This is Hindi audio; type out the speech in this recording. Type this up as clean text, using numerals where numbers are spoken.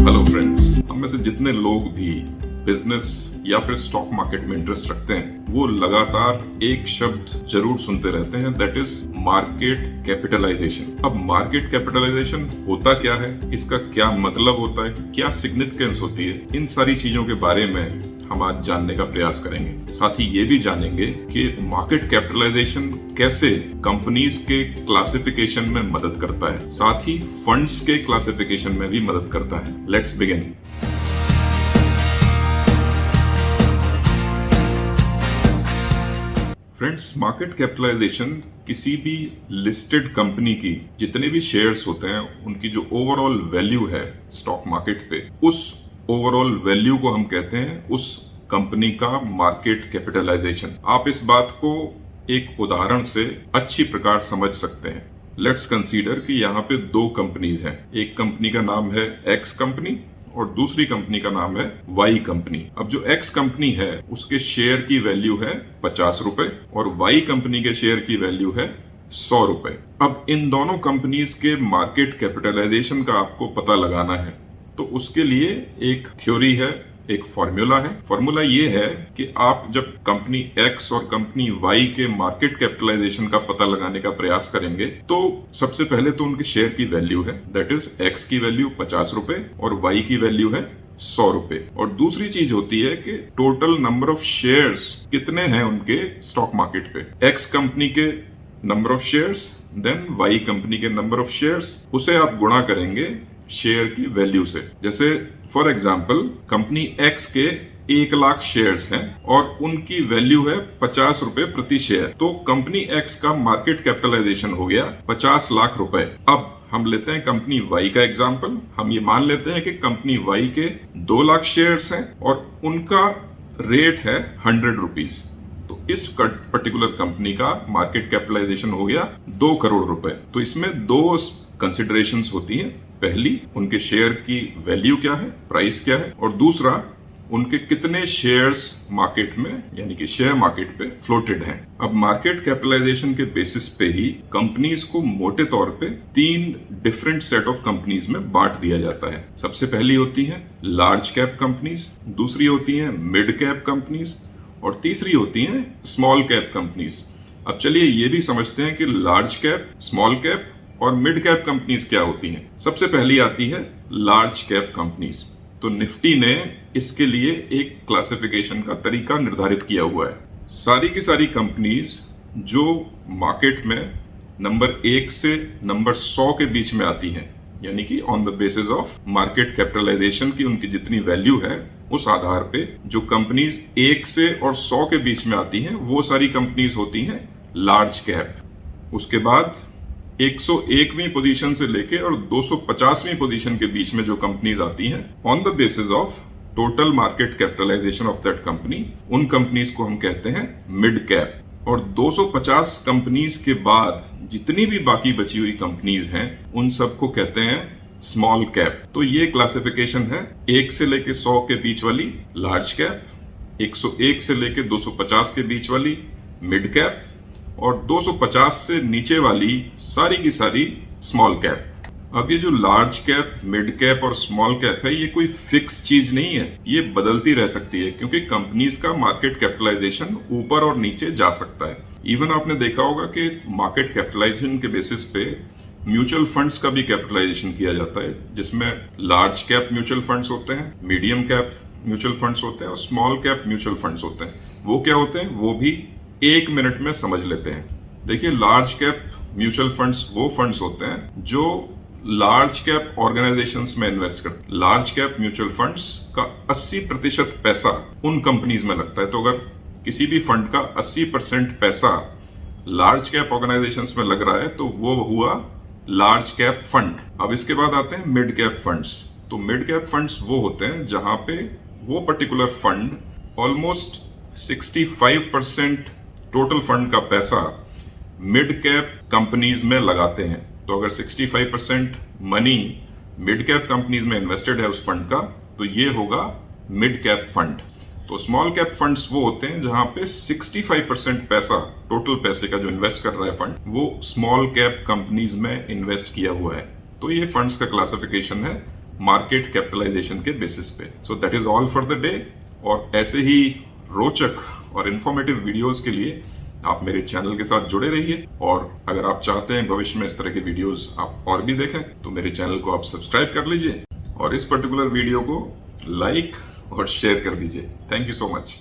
हेलो फ्रेंड्स, हम में से जितने लोग भी बिजनेस या फिर स्टॉक मार्केट में इंटरेस्ट रखते हैं वो लगातार एक शब्द जरूर सुनते रहते हैं, दैट इज मार्केट कैपिटलाइजेशन। अब मार्केट कैपिटलाइजेशन होता क्या है, इसका क्या मतलब होता है, क्या सिग्निफिकेंस होती है, इन सारी चीजों के बारे में हम आज जानने का प्रयास करेंगे। साथ ही ये भी जानेंगे कि मार्केट कैपिटलाइजेशन कैसे कंपनीज के क्लासिफिकेशन में मदद करता है, साथ ही फंड्स के क्लासिफिकेशन में भी मदद करता है। Let's begin. Friends, market capitalisation किसी भी लिस्टेड कंपनी की जितने भी शेयर्स होते हैं उनकी जो ओवरऑल वैल्यू है स्टॉक मार्केट पे, उस ओवरऑल वैल्यू को हम कहते हैं उस कंपनी का मार्केट कैपिटलाइजेशन। आप इस बात को एक उदाहरण से अच्छी प्रकार समझ सकते हैं। लेट्स कंसीडर कि यहाँ पे दो कंपनीज हैं। एक कंपनी का नाम है एक्स कंपनी और दूसरी कंपनी का नाम है वाई कंपनी। अब जो एक्स कंपनी है उसके शेयर की वैल्यू है 50 रुपए और वाई कंपनी के शेयर की वैल्यू है 100 रुपए। अब इन दोनों कंपनीज के मार्केट कैपिटलाइजेशन का आपको पता लगाना है, तो उसके लिए एक थ्योरी है, एक फॉर्मूला है। फॉर्मूला ये है कि आप जब कंपनी एक्स और कंपनी वाई के मार्केट कैपिटलाइजेशन का पता लगाने का प्रयास करेंगे तो सबसे पहले तो उनके शेयर की वैल्यू है, दैट इज एक्स की वैल्यू 50 रुपए और वाई की वैल्यू है 100 रुपए। और दूसरी चीज होती है कि टोटल नंबर ऑफ शेयर्स कितने हैं उनके स्टॉक मार्केट पे। एक्स कंपनी के number of shares then Y company के नंबर ऑफ शेयर्स, उसे आप गुणा करेंगे शेयर की वैल्यू से। जैसे फॉर एग्जाम्पल कंपनी एक्स के 1 लाख शेयर्स हैं और उनकी वैल्यू है 50 रुपए प्रति शेयर, तो कंपनी एक्स का मार्केट कैपिटलाइजेशन हो गया 50 लाख रुपए। अब हम लेते हैं कंपनी वाई का एग्जाम्पल। हम ये मान लेते हैं कि कंपनी वाई के 2 लाख शेयर्स हैं और उनका रेट है 100 रुपीज, तो इस पर्टिकुलर कंपनी का मार्केट कैपिटलाइजेशन हो गया 2 करोड़ रुपए। तो इसमें दो कंसिडरेशंस होती हैं। पहली, उनके शेयर की वैल्यू क्या है, प्राइस क्या है, और दूसरा, उनके कितने शेयर्स मार्केट में यानी कि शेयर मार्केट पे फ्लोटेड हैं। अब मार्केट कैपिटलाइजेशन के बेसिस पे ही कंपनीज को मोटे तौर पे 3 डिफरेंट सेट ऑफ कंपनीज में बांट दिया जाता है। सबसे पहली होती है लार्ज कैप कंपनीज, दूसरी होती है मिड कैप कंपनीज और तीसरी होती है स्मॉल कैप कंपनीज। अब चलिए ये भी समझते हैं कि लार्ज कैप, स्मॉल कैप और मिड कैप कंपनीज क्या होती हैं। सबसे पहली आती है लार्ज कैप कंपनीज। तो निफ्टी ने इसके लिए एक क्लासिफिकेशन का तरीका निर्धारित किया हुआ है। सारी की सारी कंपनीज जो मार्केट में नंबर 1 से नंबर 100 के बीच में आती हैं, यानी कि on the basis of market capitalisation की उनकी जितनी वैल्यू है उस आधार पे जो कंपनीज 1 से और 100 के बीच में आती हैं वो सारी कंपनीज होती हैं लार्ज कैप। उसके बाद 101वीं पोजीशन से लेके और 250वीं पोजीशन के बीच में जो कंपनीज आती हैं on the basis of total market capitalisation of that company, उन कंपनीज को हम कहते हैं मिड कैप। और 250 कंपनीज के बाद जितनी भी बाकी बची हुई कंपनीज हैं उन सबको कहते हैं स्मॉल कैप। तो ये क्लासिफिकेशन है 1 से लेके 100 के बीच वाली लार्ज कैप, 101 से लेके 250 के बीच वाली मिड कैप और 250 से नीचे वाली सारी की सारी स्मॉल कैप। अब ये जो लार्ज कैप, मिड कैप और स्मॉल कैप है ये कोई फिक्स चीज नहीं है, ये बदलती रह सकती है क्योंकि कंपनीज का मार्केट कैपिटलाइजेशन ऊपर और नीचे जा सकता है। इवन आपने देखा होगा कि मार्केट कैपिटलाइजेशन के बेसिस पे म्यूचुअल फंड्स का भी कैपिटलाइजेशन किया जाता है, जिसमें लार्ज कैप म्यूचुअल फंड्स होते हैं, मीडियम कैप म्यूचुअल फंड्स होते हैं और स्मॉल कैप म्यूचुअल फंड्स होते हैं। वो क्या होते हैं वो भी 1 मिनट में समझ लेते हैं। देखिए, लार्ज कैप म्यूचुअल फंड्स वो फंड्स होते हैं जो लार्ज कैप ऑर्गेनाइजेशंस में इन्वेस्ट करते हैं। लार्ज कैप म्यूचुअल फंड्स का 80% पैसा उन कंपनीज में लगता है। तो अगर किसी भी फंड का 80% पैसा लार्ज कैप ऑर्गेनाइजेशंस में लग रहा है तो वो हुआ लार्ज कैप फंड। अब इसके बाद आते हैं मिड कैप फंड्स। तो मिड कैप फंड्स वो होते हैं जहां पे वो particular fund almost 65% total fund का पैसा मिड कैप कंपनीज में लगाते हैं। तो अगर 65% मनी मिड कैप कंपनीज में इन्वेस्टेड है उस फंड का, तो ये होगा मिड कैप फंड। तो स्मॉल कैप फंड्स वो होते हैं जहां पे 65% पैसा, टोटल पैसे का जो इन्वेस्ट कर रहा है फंड, वो स्मॉल कैप कंपनीज में इन्वेस्ट किया हुआ है। तो ये फंड्स का क्लासिफिकेशन है मार्केट कैपिटलाइजेशन के बेसिस पे। So that is all for the day. और ऐसे ही रोचक और इंफॉर्मेटिव वीडियोस के लिए आप मेरे चैनल के साथ जुड़े रहिए, और अगर आप चाहते हैं भविष्य में इस तरह के वीडियोस आप और भी देखें तो मेरे चैनल को आप सब्सक्राइब कर लीजिए और इस पर्टिकुलर वीडियो को लाइक और शेयर कर दीजिए। Thank you so much.